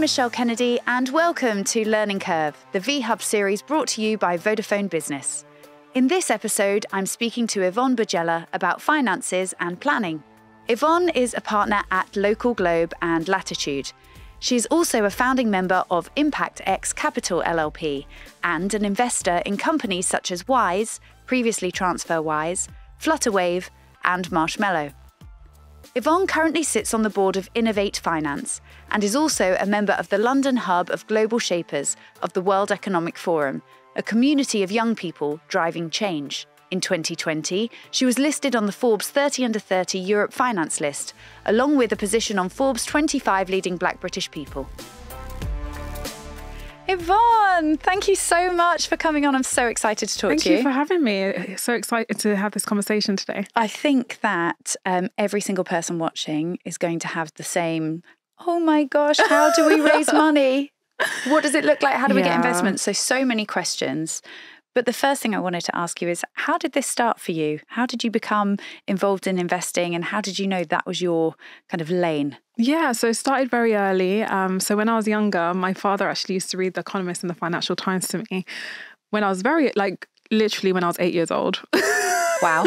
Michelle Kennedy and welcome to Learning Curve, the V-Hub series brought to you by Vodafone Business. In this episode, I'm speaking to Yvonne Bajela about finances and planning. Yvonne is a partner at Local Globe and Latitude. She's also a founding member of Impact X Capital LLP and an investor in companies such as Wise, previously TransferWise, Flutterwave and Marshmallow. Yvonne currently sits on the board of Innovate Finance and is also a member of the London hub of Global Shapers of the World Economic Forum, a community of young people driving change. In 2020, she was listed on the Forbes 30 Under 30 Europe Finance list, along with a position on Forbes 25 Leading Black British People. Yvonne, thank you so much for coming on. I'm so excited to talk to you. Thank you for having me. So excited to have this conversation today. I think that every single person watching is going to have the same, oh my gosh, how do we raise money? What does it look like? How do we get investments? So many questions. But the first thing I wanted to ask you is, how did this start for you? How did you become involved in investing and how did you know that was your kind of lane? Yeah, so it started very early. So when I was younger, my father actually used to read The Economist and the Financial Times to me when I was literally when I was 8 years old. Wow.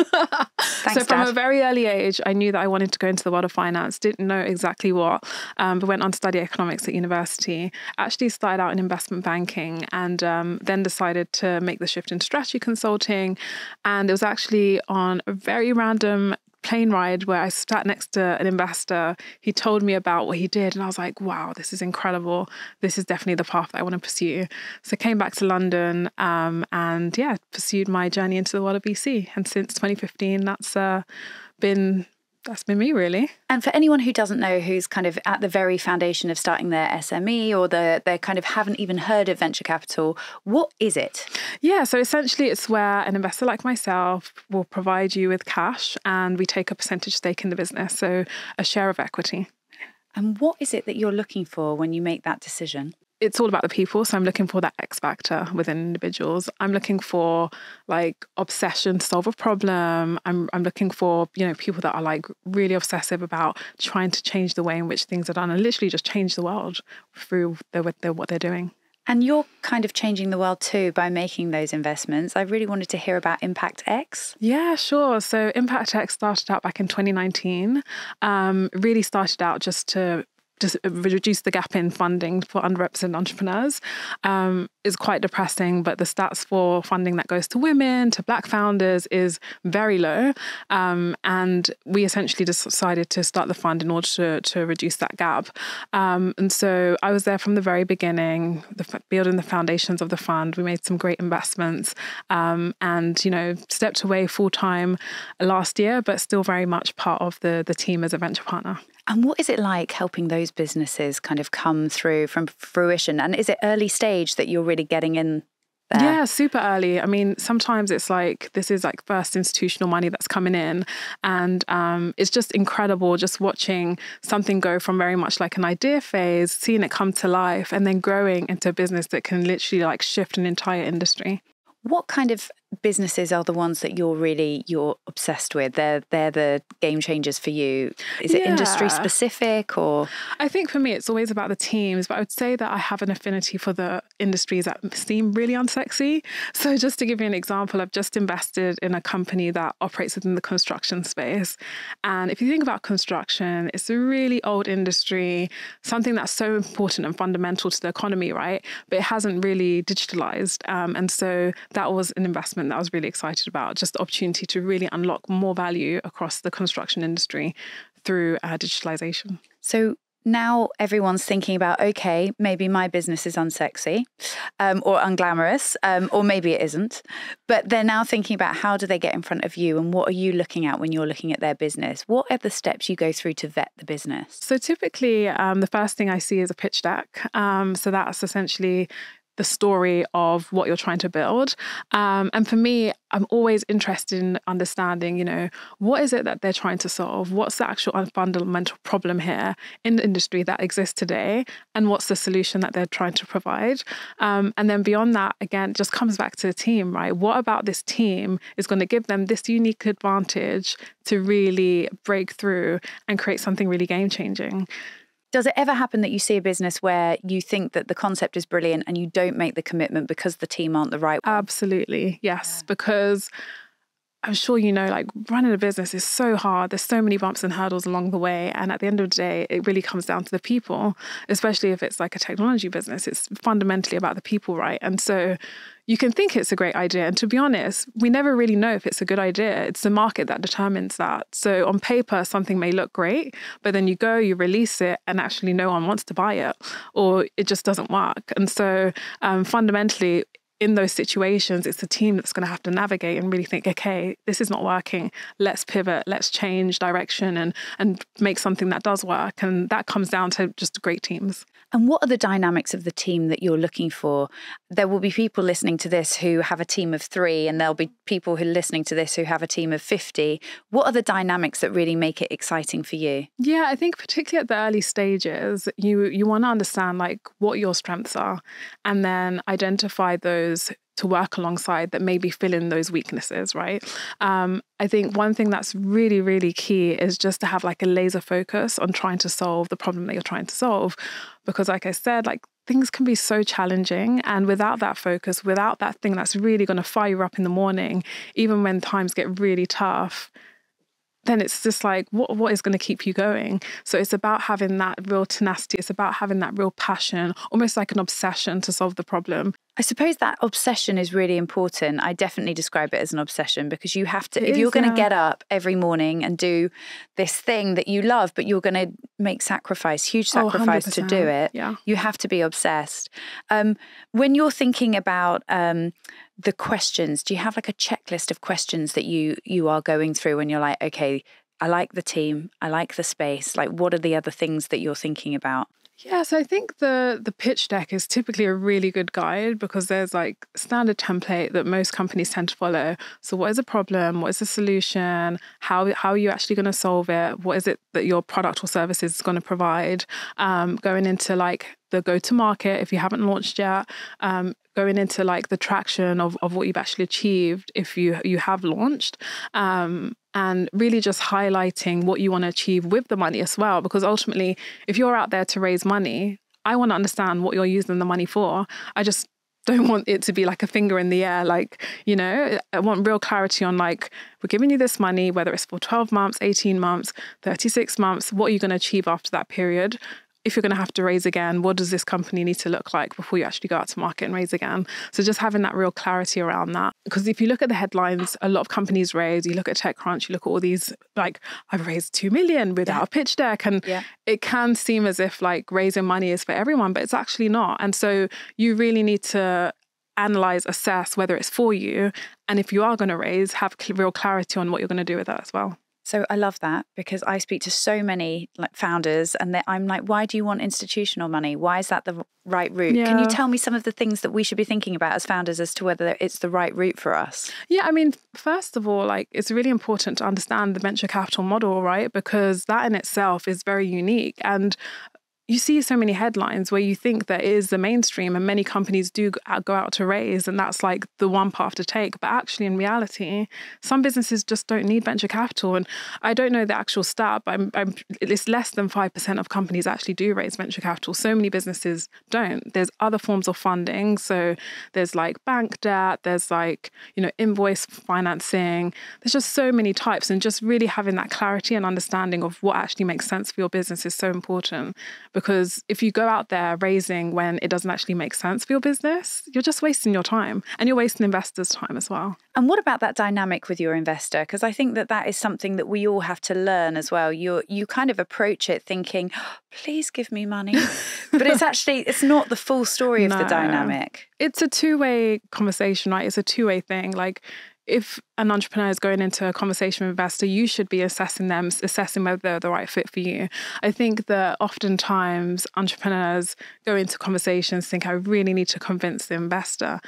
Thanks, so from Dad. a very early age, I knew that I wanted to go into the world of finance, didn't know exactly what, but went on to study economics at university. Actually started out in investment banking and then decided to make the shift into strategy consulting. And it was actually on a very random plane ride where I sat next to an investor. He told me about what he did and I was like, wow, this is incredible. This is definitely the path that I want to pursue. So I came back to London and pursued my journey into the world of VC. And since 2015, that's been me really. And for anyone who doesn't know, who's kind of at the very foundation of starting their SME or they kind of haven't even heard of venture capital, what is it? Yeah, so essentially it's where an investor like myself will provide you with cash and we take a percentage stake in the business, so a share of equity. And what is it that you're looking for when you make that decision? It's all about the people. So I'm looking for that X factor within individuals. I'm looking for obsession to solve a problem. I'm looking for, people that are really obsessive about trying to change the way in which things are done and literally just change the world through what they're doing. And you're kind of changing the world too by making those investments. I really wanted to hear about Impact X. Yeah, sure. So Impact X started out back in 2019. Really started out just to reduce the gap in funding for underrepresented entrepreneurs. Is quite depressing, but the stats for funding that goes to women, to Black founders is very low. And we essentially decided to start the fund in order to reduce that gap. And so I was there from the very beginning, building the foundations of the fund. We made some great investments and, stepped away full-time last year, but still very much part of the team as a venture partner. And what is it like helping those businesses kind of come through from fruition? And is it early stage that you're really getting in there? Yeah, super early. I mean, sometimes it's this is first institutional money that's coming in. And it's just incredible just watching something go from very much like an idea phase, seeing it come to life and then growing into a business that can literally shift an entire industry. What kind of businesses are the ones that you're obsessed with? They're the game changers for you. Is it industry specific or? I think for me, it's always about the teams, but I would say that I have an affinity for the industries that seem really unsexy. So just to give you an example, I've just invested in a company that operates within the construction space. And if you think about construction, it's a really old industry, something that's so important and fundamental to the economy, right? But it hasn't really digitalized. And so that was an investment that I was really excited about, just the opportunity to really unlock more value across the construction industry through digitalization. So now everyone's thinking about, okay, maybe my business is unsexy or unglamorous, or maybe it isn't. But they're now thinking about how do they get in front of you and what are you looking at when you're looking at their business? What are the steps you go through to vet the business? So typically, the first thing I see is a pitch deck. So that's essentially the story of what you're trying to build. And for me, I'm always interested in understanding, what is it that they're trying to solve? What's the actual fundamental problem here in the industry that exists today? And what's the solution that they're trying to provide? And then beyond that, again, it just comes back to the team, right? What about this team is going to give them this unique advantage to really break through and create something really game-changing? Does it ever happen that you see a business where you think that the concept is brilliant and you don't make the commitment because the team aren't the right one? Absolutely, yes. Because I'm sure you know, like running a business is so hard. There's so many bumps and hurdles along the way. And at the end of the day, it really comes down to the people, especially if it's like a technology business. It's fundamentally about the people, right? And so you can think it's a great idea. And to be honest, we never really know if it's a good idea. It's the market that determines that. So on paper, something may look great, but then you go, you release it, and actually no one wants to buy it, or it just doesn't work. And so fundamentally, in those situations, it's the team that's going to have to navigate and really think, okay, this is not working. Let's pivot, let's change direction and make something that does work. And that comes down to just great teams. And what are the dynamics of the team that you're looking for? There will be people listening to this who have a team of 3, and there'll be people who are listening to this who have a team of 50. What are the dynamics that really make it exciting for you? Yeah, I think particularly at the early stages, you want to understand like what your strengths are, and then identify those to work alongside that maybe fill in those weaknesses, right? I think one thing that's really, really key is just to have like a laser focus on trying to solve the problem that you're trying to solve. Because like I said, like things can be so challenging, and without that focus, without that thing that's really going to fire you up in the morning, even when times get really tough, then it's just like, what is going to keep you going? So it's about having that real tenacity. It's about having that real passion, almost like an obsession to solve the problem. I suppose that obsession is really important. I definitely describe it as an obsession, because you have to, if you're going to get up every morning and do this thing that you love, but you're going to make huge sacrifice to do it, you have to be obsessed. When you're thinking about the questions, do you have like a checklist of questions that you are going through when you're like, okay, I like the team, I like the space, like what are the other things that you're thinking about? Yeah, so I think the pitch deck is typically a really good guide, because there's like standard template that most companies tend to follow. So what is a problem? What is the solution? How are you actually going to solve it? What is it that your product or service is going to provide? Going into like the go-to-market if you haven't launched yet, going into like the traction of what you've actually achieved if you have launched, and really just highlighting what you want to achieve with the money as well. Because ultimately, if you're out there to raise money, I want to understand what you're using the money for. I just don't want it to be like a finger in the air. Like, you know, I want real clarity on like, we're giving you this money, whether it's for 12 months, 18 months, 36 months, what are you going to achieve after that period? If you're going to have to raise again, what does this company need to look like before you actually go out to market and raise again? So just having that real clarity around that. Because if you look at the headlines, a lot of companies raise, you look at TechCrunch, you look at all these, like, I've raised 2 million without a pitch deck. And it can seem as if like raising money is for everyone, but it's actually not. And so you really need to analyze, assess whether it's for you. And if you are going to raise, have real clarity on what you're going to do with that as well. So I love that, because I speak to so many like founders, and I'm like, why do you want institutional money? Why is that the right route? Yeah. Can you tell me some of the things that we should be thinking about as founders as to whether it's the right route for us? Yeah, I mean, first of all, like it's really important to understand the venture capital model, right? Because that in itself is very unique. And you see so many headlines where you think that is the mainstream, and many companies do go out to raise, and that's like the one path to take. But actually, in reality, some businesses just don't need venture capital. And I don't know the actual stat, but it's less than 5% of companies actually do raise venture capital. So many businesses don't. There's other forms of funding. So there's like bank debt, there's like, you know, invoice financing. There's just so many types, and just really having that clarity and understanding of what actually makes sense for your business is so important. Because if you go out there raising when it doesn't actually make sense for your business, you're just wasting your time, and you're wasting investors' time as well. And what about that dynamic with your investor? Because I think that is something that we all have to learn as well. You kind of approach it thinking, oh, please give me money. But it's not the full story of the dynamic. It's a two-way conversation, right? It's a two-way thing. Like, if an entrepreneur is going into a conversation with an investor, you should be assessing whether they're the right fit for you. I think that oftentimes entrepreneurs go into conversations think, I really need to convince the investor.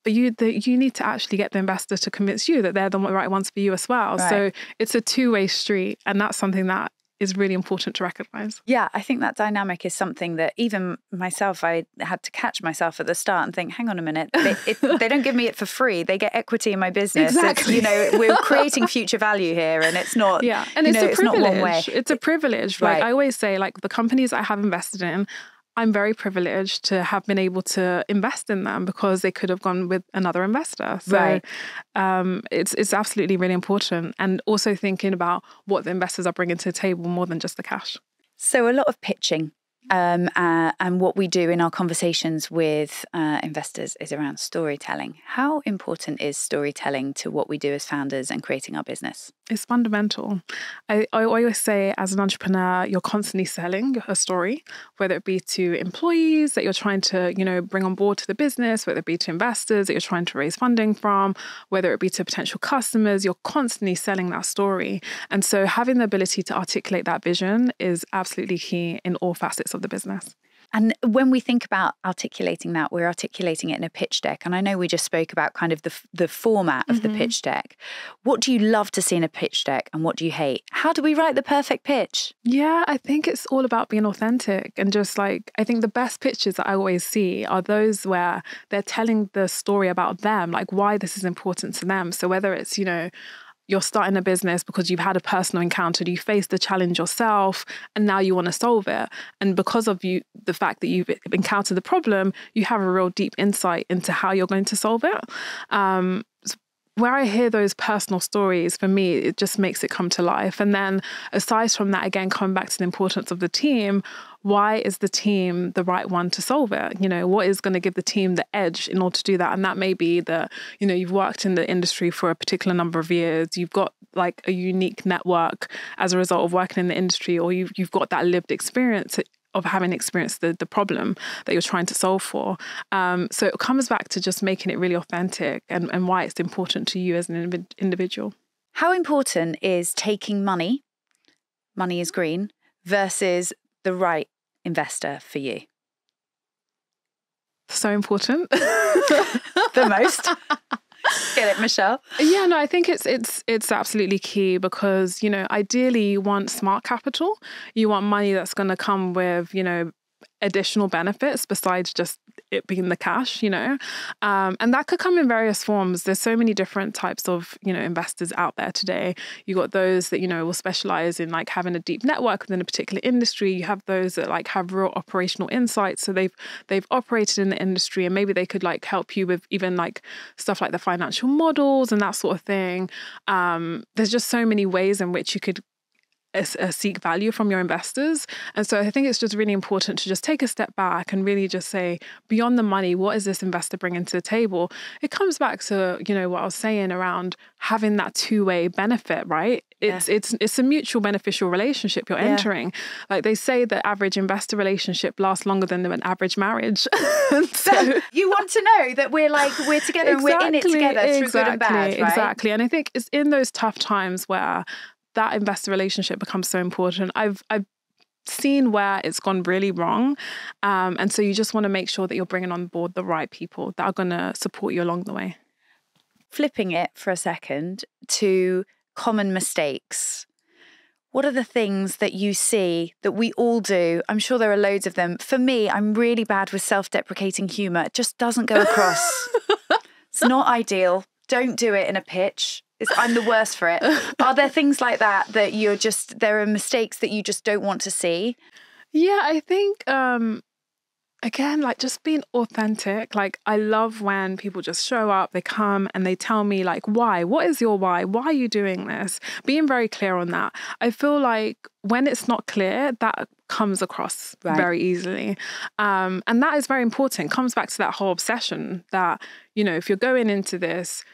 But you need to actually get the investor to convince you that they're the right ones for you as well. Right. So it's a two-way street. And that's something that is really important to recognize. Yeah, I think that dynamic is something that even myself, I had to catch myself at the start and think, hang on a minute, they don't give me it for free. They get equity in my business. Exactly. It's, we're creating future value here, and it's not, yeah. And it's a privilege. It's not one way. It's a privilege. Like I always say, like the companies I have invested in, I'm very privileged to have been able to invest in them because they could have gone with another investor. So it's absolutely really important. And also thinking about what the investors are bringing to the table more than just the cash. So a lot of pitching and what we do in our conversations with investors is around storytelling. How important is storytelling to what we do as founders and creating our business? It's fundamental. I always say as an entrepreneur, you're constantly selling a story, whether it be to employees that you're trying to, bring on board to the business, whether it be to investors that you're trying to raise funding from, whether it be to potential customers, you're constantly selling that story. And so having the ability to articulate that vision is absolutely key in all facets of the business. And when we think about articulating that, we're articulating it in a pitch deck. And I know we just spoke about kind of the format of the pitch deck. What do you love to see in a pitch deck and what do you hate? How do we write the perfect pitch? Yeah, I think it's all about being authentic and just I think the best pitches that I always see are those where they're telling the story about them, like why this is important to them. So whether it's, you're starting a business because you've had a personal encounter, you faced the challenge yourself, and now you want to solve it. And because of the fact that you've encountered the problem, you have a real deep insight into how you're going to solve it. Where I hear those personal stories, for me, it just makes it come to life. And then aside from that, again, coming back to the importance of the team, why is the team the right one to solve it? What is going to give the team the edge in order to do that? And that may be that, you've worked in the industry for a particular number of years. You've got like a unique network as a result of working in the industry, or you've got that lived experience of having experienced the problem that you're trying to solve for. So it comes back to just making it really authentic and why it's important to you as an individual. How important is taking money is green, versus the right investor for you? So important. The most. Get it, Michelle? Yeah, no, I think it's absolutely key because, ideally you want smart capital. You want money that's going to come with, additional benefits besides just it being the cash, and that could come in various forms. There's so many different types of, investors out there today. You got those that, will specialize in having a deep network within a particular industry. You have those that have real operational insights. So they've operated in the industry and maybe they could help you with even stuff like the financial models and that sort of thing. There's just so many ways in which you could seek value from your investors. And so I think it's just really important to just take a step back and really just say, beyond the money, what is this investor bringing to the table? It comes back to, what I was saying around having that two-way benefit, right? It's a mutual beneficial relationship you're entering. Like they say the average investor relationship lasts longer than an average marriage. So you want to know that we're together and we're in it together through good and bad, right? Exactly. And I think it's in those tough times where that investor relationship becomes so important. I've seen where it's gone really wrong. And so you just want to make sure that you're bringing on board the right people that are going to support you along the way. Flipping it for a second to common mistakes. What are the things that you see that we all do? I'm sure there are loads of them. For me, I'm really bad with self-deprecating humour. It just doesn't go across. It's not ideal. Don't do it in a pitch. I'm the worst for it. Are there things like that there are mistakes that you just don't want to see? Yeah, I think, again, just being authentic. I love when people just show up, they come and they tell me why, what is your why? Why are you doing this? Being very clear on that. I feel like when it's not clear, that comes across very easily. And that is very important. It comes back to that whole obsession that, if you're going into this,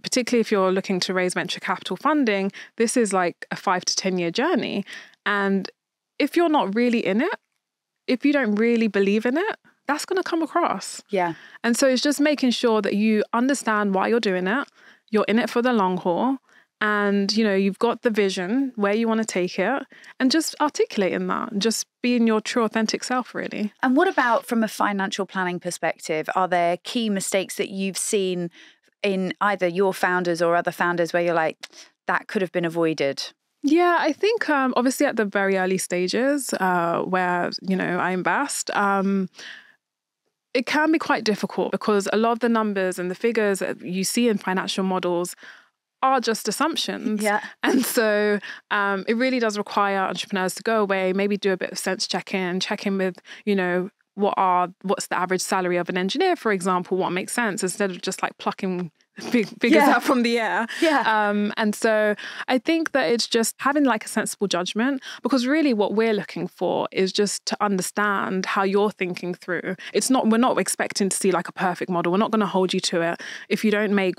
particularly if you're looking to raise venture capital funding, this is a 5 to 10 year journey. And if you're not really in it, if you don't really believe in it, that's going to come across. Yeah. And so it's just making sure that you understand why you're doing it. You're in it for the long haul. And, you've got the vision, where you want to take it, and just articulating that, just being your true authentic self, really. And what about from a financial planning perspective? Are there key mistakes that you've seen in either your founders or other founders where you're that could have been avoided? Yeah, I think obviously at the very early stages where, I invest, it can be quite difficult because a lot of the numbers and the figures that you see in financial models are just assumptions. Yeah. And so it really does require entrepreneurs to go away, maybe do a bit of sense check in with, what's the average salary of an engineer, for example, what makes sense, instead of just like plucking figures out from the air. Yeah. And so I think that it's just having like a sensible judgment, because really what we're looking for is just to understand how you're thinking through. We're not expecting to see like a perfect model. We're not going to hold you to it. If you don't make,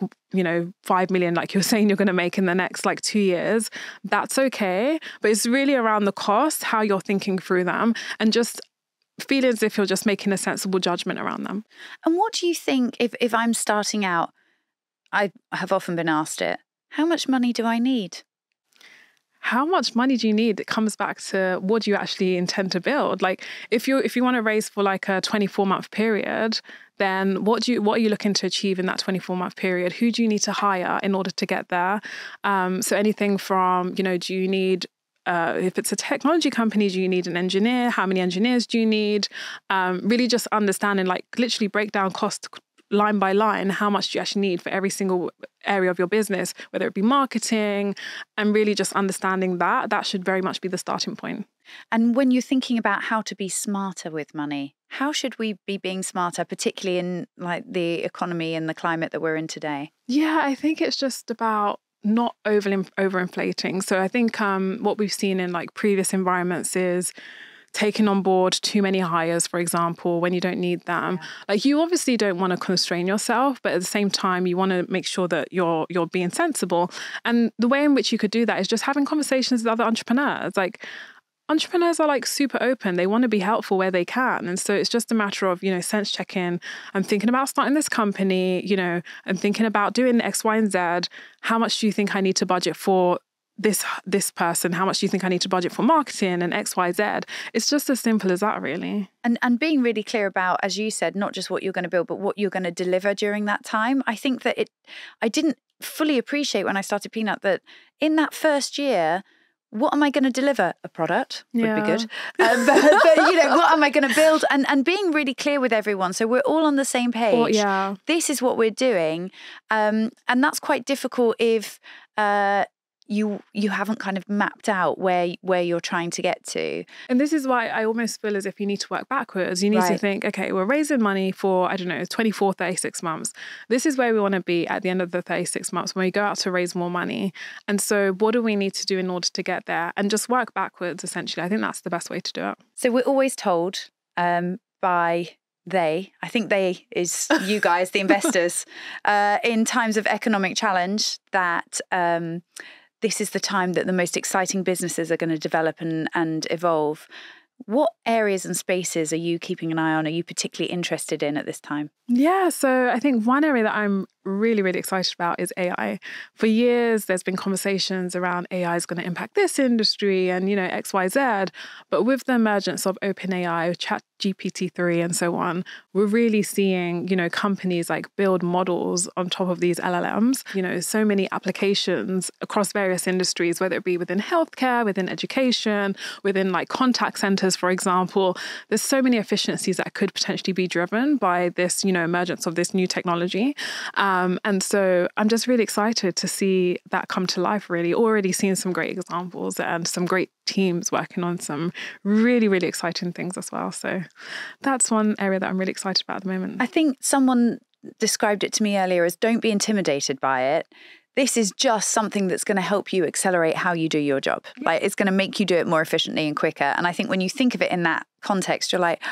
5 million, like you're saying you're going to make in the next like 2 years, that's okay. But it's really around the costs, how you're thinking through them, and just feel as if you're just making a sensible judgment around them. And what do you think if I'm starting out? I have often been asked it. How much money do I need? How much money do you need? It comes back to what do you actually intend to build? Like if you want to raise for like a 24-month period, then what are you looking to achieve in that 24-month period? Who do you need to hire in order to get there? So anything from, do you need if it's a technology company, do you need an engineer? How many engineers do you need? Really just understanding, like literally break down cost line by line, how much do you actually need for every single area of your business, whether it be marketing, and really just understanding that should very much be the starting point. And when you're thinking about how to be smarter with money, how should we be being smarter, particularly in like the economy and the climate that we're in today? Yeah, I think it's just about not overinflating. So I think what we've seen in like previous environments is taking on board too many hires, for example, when you don't need them. Yeah. Like you obviously don't want to constrain yourself, but at the same time, you want to make sure that you're being sensible. And the way in which you could do that is just having conversations with other entrepreneurs. Like entrepreneurs are like super open. They want to be helpful where they can. And so it's just a matter of, sense check-in. I'm thinking about starting this company, I'm thinking about doing X, Y, and Z. How much do you think I need to budget for this person? How much do you think I need to budget for marketing and X, Y, Z? It's just as simple as that, really. And being really clear about, as you said, not just what you're going to build, but what you're going to deliver during that time. I think that I didn't fully appreciate when I started Peanut that in that first year, what am I going to deliver? A product would be good. But what am I going to build? And being really clear with everyone. So we're all on the same page. Well, yeah. This is what we're doing. And that's quite difficult if you haven't kind of mapped out where you're trying to get to. And this is why I almost feel as if you need to work backwards. You need to think, okay, we're raising money for, 24, 36 months. This is where we want to be at the end of the 36 months when we go out to raise more money. And so what do we need to do in order to get there? And just work backwards, essentially. I think that's the best way to do it. So we're always told by I think they is you guys, the investors, in times of economic challenge that this is the time that the most exciting businesses are going to develop and evolve. What areas and spaces are you keeping an eye on? Are you particularly interested in at this time? Yeah, so I think one area that I'm really, really excited about is AI. For years, there's been conversations around AI is going to impact this industry and, X, Y, Z. But with the emergence of OpenAI, ChatGPT-3 and so on, we're really seeing, companies like build models on top of these LLMs. So many applications across various industries, whether it be within healthcare, within education, within like contact centers, for example. There's so many efficiencies that could potentially be driven by this, emergence of this new technology. And so I'm just really excited to see that come to life, really. Already seeing some great examples and some great teams working on some really, really exciting things as well. So that's one area that I'm really excited about at the moment. I think someone described it to me earlier as don't be intimidated by it. This is just something that's going to help you accelerate how you do your job. Like it's going to make you do it more efficiently and quicker. And I think when you think of it in that context, you're like,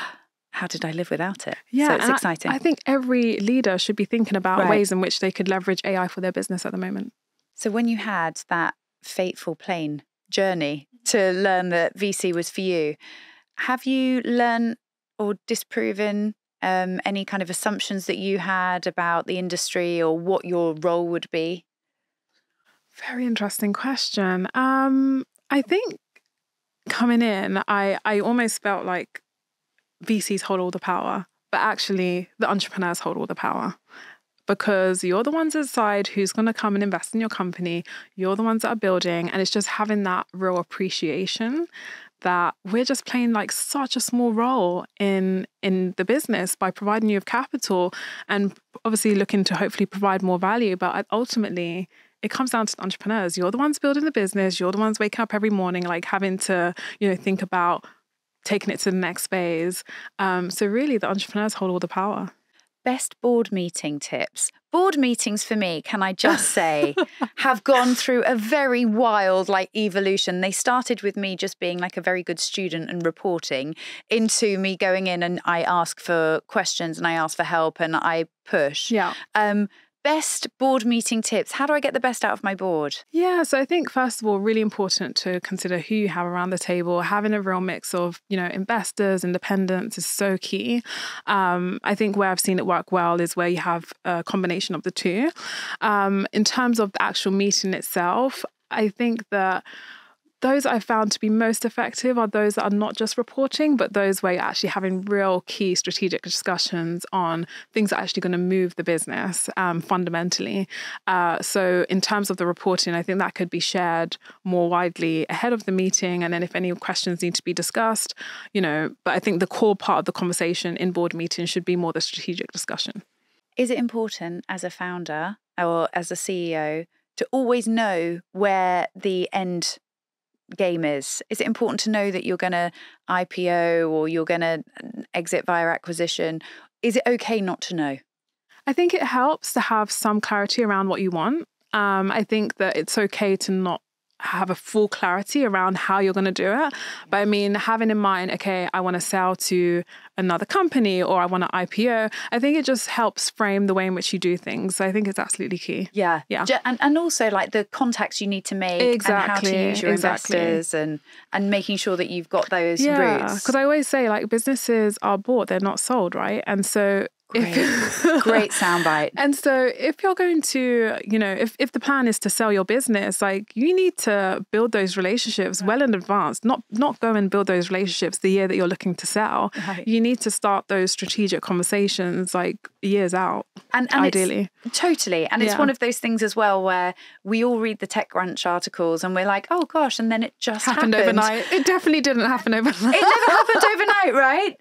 how did I live without it? Yeah, so it's exciting. I think every leader should be thinking about ways in which they could leverage AI for their business at the moment. So when you had that fateful plane journey to learn that VC was for you, have you learned or disproven any kind of assumptions that you had about the industry or what your role would be? Very interesting question. I think coming in, I almost felt like VCs hold all the power, but actually the entrepreneurs hold all the power. because you're the ones that decide who's going to come and invest in your company. You're the ones that are building. And it's just having that real appreciation that we're just playing like such a small role in the business by providing you with capital and obviously looking to hopefully provide more value. But ultimately, it comes down to the entrepreneurs. You're the ones building the business. You're the ones waking up every morning, like having to, think about taking it to the next phase. So really, the entrepreneurs hold all the power. Best board meeting tips. Board meetings for me, can I just say, have gone through a very wild evolution. They started with me just being a very good student and reporting into me going in and I ask for questions and I ask for help and I push. Yeah. Best board meeting tips. How do I get the best out of my board? Yeah, so I think first of all, really important to consider who you have around the table. Having a real mix of, investors, independents is so key. I think where I've seen it work well is where you have a combination of the two. In terms of the actual meeting itself, I think that those I found to be most effective are those that are not just reporting, but those where you're actually having real key strategic discussions on things that are actually going to move the business fundamentally. So in terms of the reporting, I think that could be shared more widely ahead of the meeting. And then if any questions need to be discussed, but I think the core part of the conversation in board meetings should be more the strategic discussion. Is it important as a founder or as a CEO to always know where the end game is? Is it important to know that you're going to IPO or you're going to exit via acquisition? Is it okay not to know? I think it helps to have some clarity around what you want. I think that it's okay to not have a full clarity around how you're going to do it. But I mean, having in mind, okay, I want to sell to another company or I want to IPO, I think it just helps frame the way in which you do things. So I think it's absolutely key. Yeah. And also the contacts you need to make and how to use your investors and making sure that you've got those routes. Because I always say businesses are bought, they're not sold, right? And so Great soundbite. And so if you're going to, if the plan is to sell your business, you need to build those relationships well in advance, not go and build those relationships the year that you're looking to sell. Right. You need to start those strategic conversations years out, and ideally. Totally. And it's one of those things as well where we all read the TechCrunch articles and we're like, oh gosh, and then it just happened overnight. It definitely didn't happen overnight. It never happened overnight, right?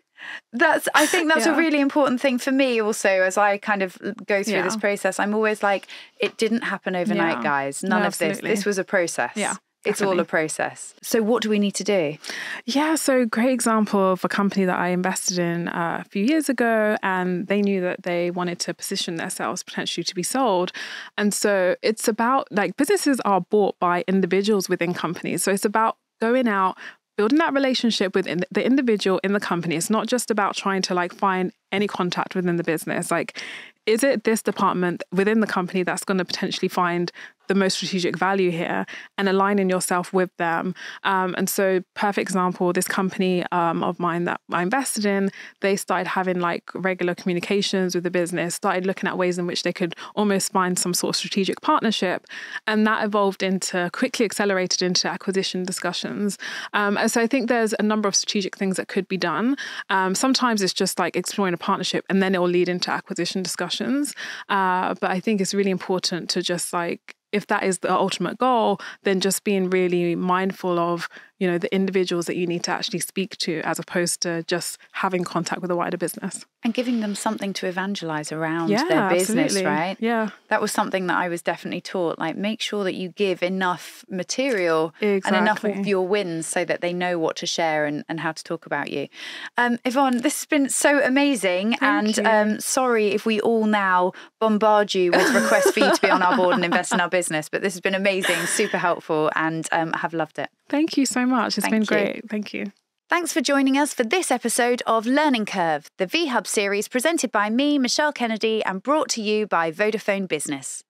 I think that's a really important thing for me also as I kind of go through this process. I'm always like, it didn't happen overnight, guys. None of this. This was a process. Yeah. It's all a process. So what do we need to do? Yeah, so great example of a company that I invested in a few years ago, and they knew that they wanted to position themselves potentially to be sold. And so it's about businesses are bought by individuals within companies. So it's about going out, building that relationship with the individual in the company. It's not just about trying to find any contact within the business. Is it this department within the company that's going to potentially find the most strategic value here and aligning yourself with them? And so perfect example, this company of mine that I invested in, they started having regular communications with the business, started looking at ways in which they could almost find some sort of strategic partnership. And that quickly accelerated into acquisition discussions. And so I think there's a number of strategic things that could be done. Sometimes it's just exploring a partnership and then it will lead into acquisition discussions. But I think it's really important to just if that is the ultimate goal, then just being really mindful of, the individuals that you need to actually speak to as opposed to just having contact with the wider business. And giving them something to evangelize around their business, absolutely. Right? Yeah. That was something that I was definitely taught. Make sure that you give enough material and enough of your wins so that they know what to share and how to talk about you. Yvonne, this has been so amazing. Thank you. Sorry if we all now bombard you with requests for you to be on our board and invest in our business, but this has been amazing, super helpful, and I have loved it. Thank you so much. It's been great. Thank you. Thanks for joining us for this episode of Learning Curve, the VHub series presented by me, Michelle Kennedy, and brought to you by Vodafone Business.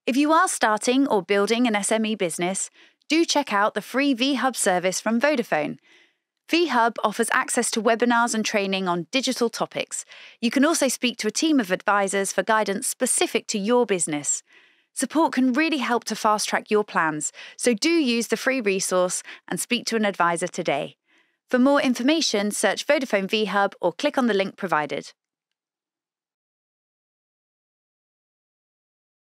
If you are starting or building an SME business, do check out the free VHub service from Vodafone. VHub offers access to webinars and training on digital topics. You can also speak to a team of advisors for guidance specific to your business. Support can really help to fast-track your plans, so do use the free resource and speak to an advisor today. For more information, search Vodafone VHub or click on the link provided.